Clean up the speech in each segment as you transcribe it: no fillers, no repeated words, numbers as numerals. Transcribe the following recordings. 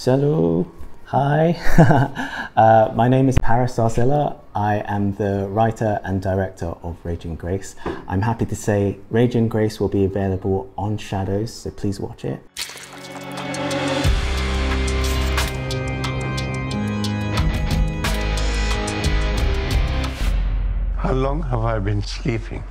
Hello, hi. My name is Paris Zarcilla. I am the writer and director of Raging Grace. I'm happy to say Raging Grace will be available on Shadowz, so please watch it. How long have I been sleeping?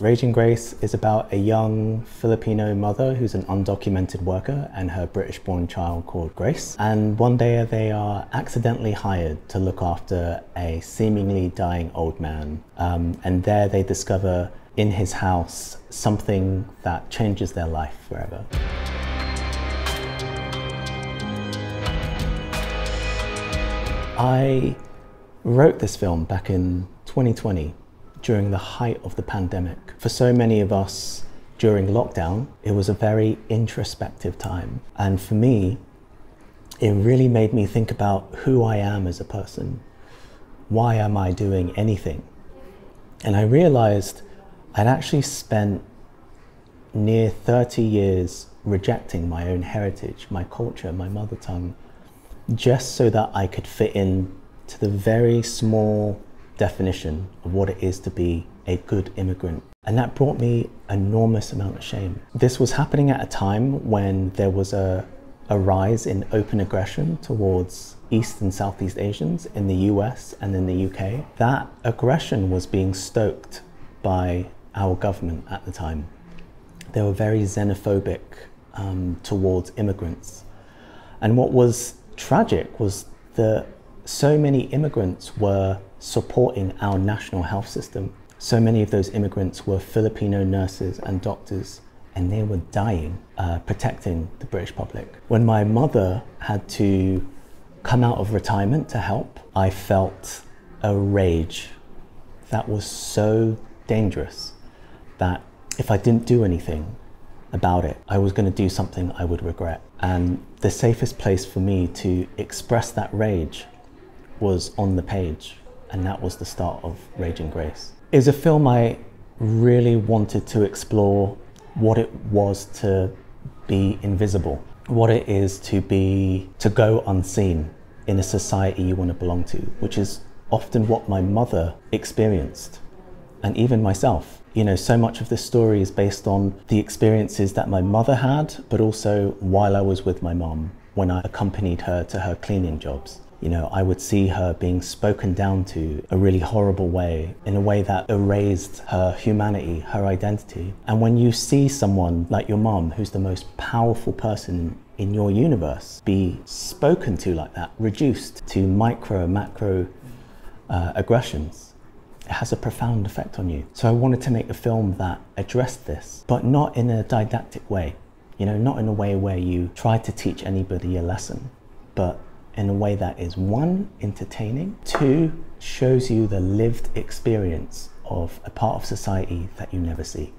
Raging Grace is about a young Filipino mother who's an undocumented worker and her British-born child called Grace. And one day they are accidentally hired to look after a seemingly dying old man. And there they discover in his house something that changes their life forever. I wrote this film back in 2020. During the height of the pandemic. For so many of us during lockdown, it was a very introspective time. And for me, it really made me think about who I am as a person. Why am I doing anything? And I realized I'd actually spent near 30 years rejecting my own heritage, my culture, my mother tongue, just so that I could fit in to the very small definition of what it is to be a good immigrant. And that brought me an enormous amount of shame. This was happening at a time when there was a rise in open aggression towards East and Southeast Asians in the US and in the UK. That aggression was being stoked by our government at the time. They were very xenophobic towards immigrants. And what was tragic was that so many immigrants were supporting our national health system. So many of those immigrants were Filipino nurses and doctors, and they were dying, protecting the British public. When my mother had to come out of retirement to help, I felt a rage that was so dangerous that if I didn't do anything about it, I was going to do something I would regret. And the safest place for me to express that rage was on the page. And that was the start of Raging Grace. It was a film I really wanted to explore what it was to be invisible, what it is to go unseen in a society you want to belong to, which is often what my mother experienced, and even myself. You know, so much of this story is based on the experiences that my mother had, but also while I was with my mom, when I accompanied her to her cleaning jobs. You know, I would see her being spoken down to a really horrible way, in a way that erased her humanity, her identity. And when you see someone like your mom, who's the most powerful person in your universe, be spoken to like that, reduced to micro, macro aggressions, it has a profound effect on you. So I wanted to make a film that addressed this, but not in a didactic way. You know, not in a way where you try to teach anybody a lesson, but in a way that is, one, entertaining, two, shows you the lived experience of a part of society that you never see.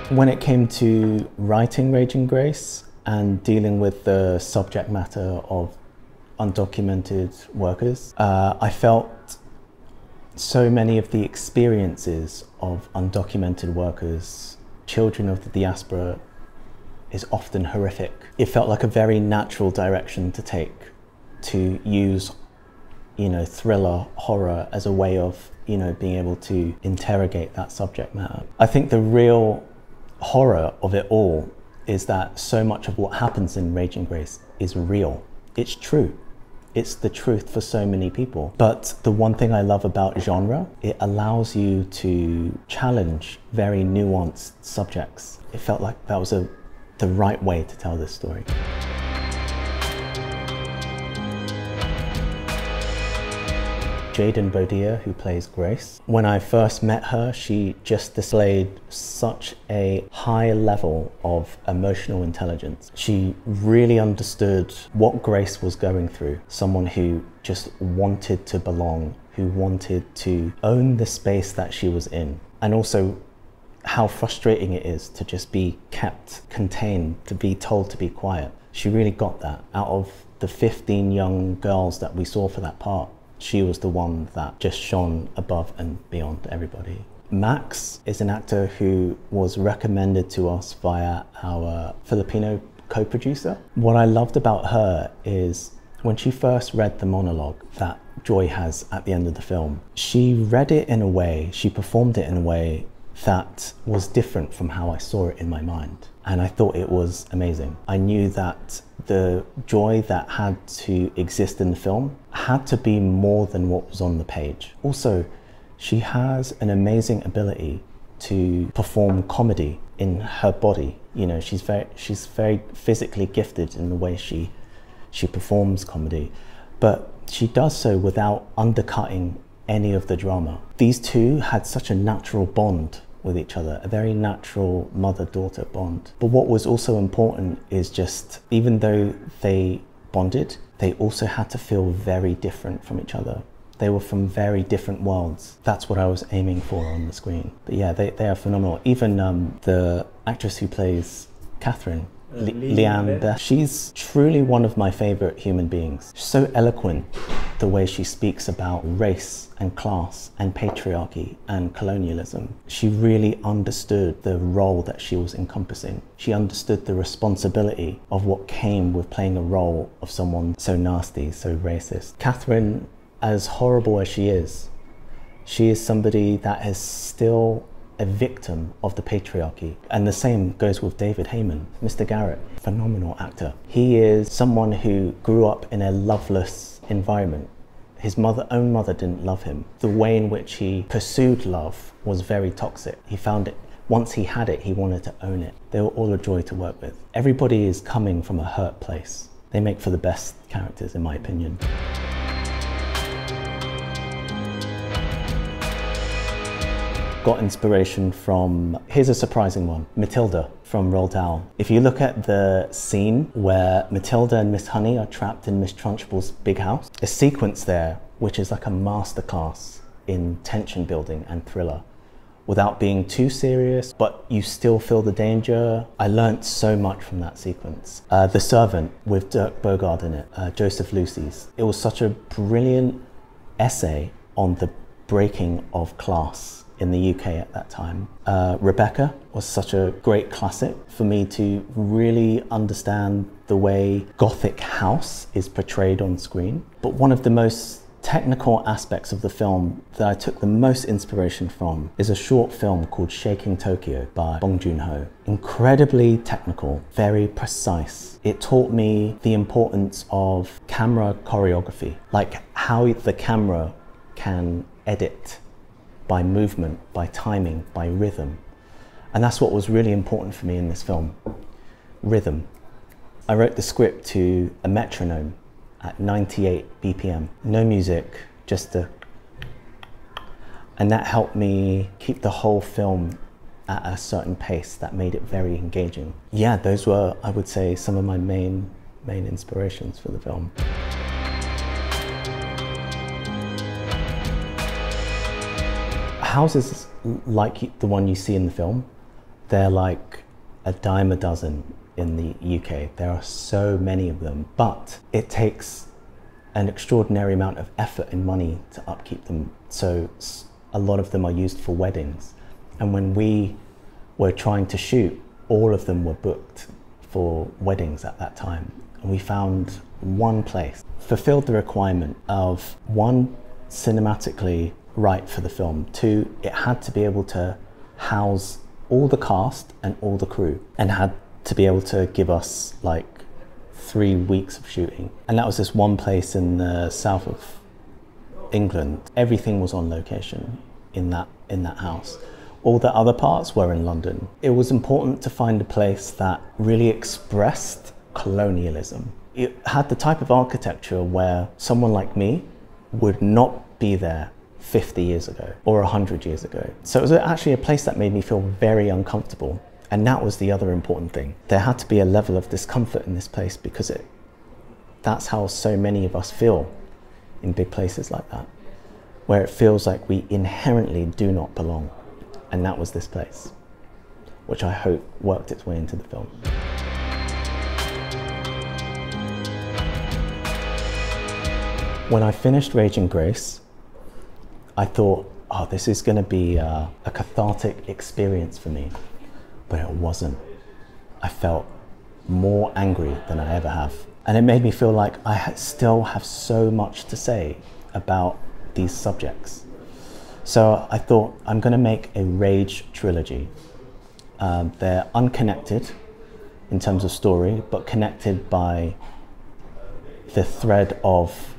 When it came to writing Raging Grace and dealing with the subject matter of undocumented workers, I felt so many of the experiences of undocumented workers, children of the diaspora, is often horrific. It felt like a very natural direction to take, to use, you know, thriller, horror as a way of, you know, being able to interrogate that subject matter. I think the real horror of it all is that so much of what happens in Raging Grace is real. It's true. It's the truth for so many people. But the one thing I love about genre, it allows you to challenge very nuanced subjects. It felt like that was the right way to tell this story. Jaden Bodia, who plays Grace. When I first met her, she just displayed such a high level of emotional intelligence. She really understood what Grace was going through. Someone who just wanted to belong, who wanted to own the space that she was in, and also how frustrating it is to just be kept contained, to be told to be quiet. She really got that. Out of the 15 young girls that we saw for that part, she was the one that just shone above and beyond everybody. Max is an actor who was recommended to us via our Filipino co-producer. What I loved about her is when she first read the monologue that Joy has at the end of the film, she read it in a way, she performed it in a way that was different from how I saw it in my mind. And I thought it was amazing. I knew that the Joy that had to exist in the film had to be more than what was on the page. Also, she has an amazing ability to perform comedy in her body. You know, she's very physically gifted in the way she performs comedy, but she does so without undercutting any of the drama. These two had such a natural bond with each other, a very natural mother-daughter bond. But what was also important is just, even though they bonded, they also had to feel very different from each other. They were from very different worlds. That's what I was aiming for on the screen. But yeah, they are phenomenal. Even the actress who plays Catherine, Leanne, she's truly one of my favorite human beings. She's so eloquent, the way she speaks about race and class and patriarchy and colonialism. She really understood the role that she was encompassing. She understood the responsibility of what came with playing a role of someone so nasty, so racist. Catherine, as horrible as she is somebody that is still a victim of the patriarchy. And the same goes with David Heyman, Mr. Garrett, phenomenal actor. He is someone who grew up in a loveless environment. His own mother didn't love him. The way in which he pursued love was very toxic. He found it, once he had it, he wanted to own it. They were all a joy to work with. Everybody is coming from a hurt place. They make for the best characters, in my opinion. Got inspiration from, here's a surprising one, Matilda from Roald Dahl. If you look at the scene where Matilda and Miss Honey are trapped in Miss Trunchable's big house, a sequence there which is like a masterclass in tension building and thriller, without being too serious, but you still feel the danger. I learnt so much from that sequence. The Servant with Dirk Bogarde in it, Joseph Lucy's. It was such a brilliant essay on the breaking of class in the UK at that time. Rebecca was such a great classic for me to really understand the way Gothic house is portrayed on screen. But one of the most technical aspects of the film that I took the most inspiration from is a short film called Shaking Tokyo by Bong Joon-ho. Incredibly technical, very precise. It taught me the importance of camera choreography, like how the camera can edit by movement, by timing, by rhythm. And that's what was really important for me in this film, rhythm. I wrote the script to a metronome at 98 BPM. No music, just and that helped me keep the whole film at a certain pace that made it very engaging. Yeah, those were, I would say, some of my main inspirations for the film. Houses like the one you see in the film, they're like a dime a dozen in the UK. There are so many of them, but it takes an extraordinary amount of effort and money to upkeep them. So a lot of them are used for weddings. And when we were trying to shoot, all of them were booked for weddings at that time. And we found one place, fulfilled the requirement of one, cinematically right for the film. Two, it had to be able to house all the cast and all the crew, and had to be able to give us like 3 weeks of shooting. And that was this one place in the south of England. Everything was on location in that house. All the other parts were in London. It was important to find a place that really expressed colonialism. It had the type of architecture where someone like me would not be there 50 years ago or 100 years ago. So it was actually a place that made me feel very uncomfortable. And that was the other important thing. There had to be a level of discomfort in this place because that's how so many of us feel in big places like that, where it feels like we inherently do not belong. And that was this place. which I hope worked its way into the film. When I finished Raging Grace, I thought, oh, this is going to be a cathartic experience for me, but it wasn't. I felt more angry than I ever have. And it made me feel like I still have so much to say about these subjects. So I thought, I'm going to make a Rage trilogy. They're unconnected in terms of story, but connected by the thread of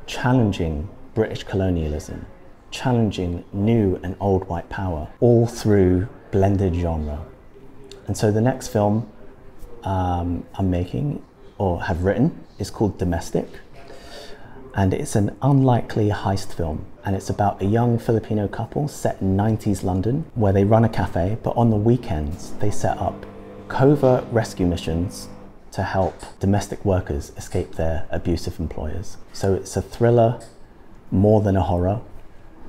challenging British colonialism, challenging new and old white power, all through blended genre. And so the next film I'm making, or have written, is called Domestic. And it's an unlikely heist film. And it's about a young Filipino couple set in 90s London, where they run a cafe, but on the weekends they set up covert rescue missions to help domestic workers escape their abusive employers. So it's a thriller more than a horror,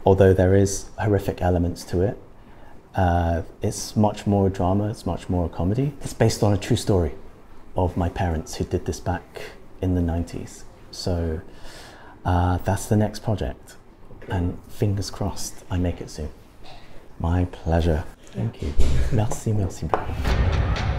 although there is horrific elements to it. It's much more a drama, it's much more a comedy. It's based on a true story of my parents who did this back in the 90s. So that's the next project, and fingers crossed I make it soon. My pleasure. Thank you. Merci, merci beaucoup.